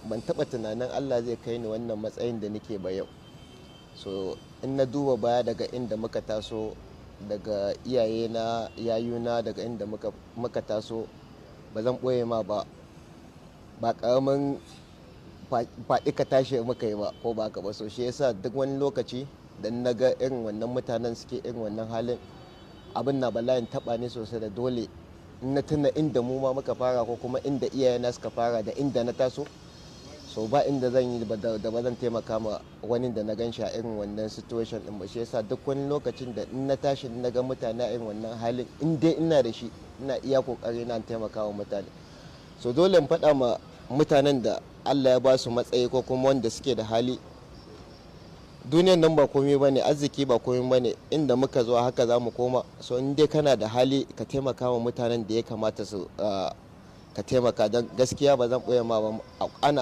ban taɓa tunanin Allah zai kai ni wannan matsayin da nake ba yau. So in na duba baya daga inda muka taso, daga iyayena, yayuna, daga inda muka taso, ba zan ɓoye ma ba ƙaramin faɗi ka tashi muka yi ba ko ba ka ba. So shi yasa duk wani lokaci da na ga irin wannan mutanen suke irin wannan halin, abin na bala'in taɓa ni sosai, da dole in na tuna inda mu ma muka fara ko kuma inda iyayena suka fara da inda na taso. So ba inda zan yi da ba zan taimaka ma wani da na gan shi a irin wannan situation din ba. Shi yasa duk wani lokacin da in na tashi na ga mutane a irin wannan halin, in dai ina da shi, ina iya kokari na taimaka wa mutane. So dole in faɗa ma mutanen da Allah ya ba su matsayi ko kuma wanda suke da hali, duniyan nan ba komai ba ne, arziki ba komai ba ne, inda muka zo haka za mu koma. So in dai kana da hali ka taimaka wa mutanen da ya kamata su ka taimaka, don gaskiya ba zan ɓoye ma ba ana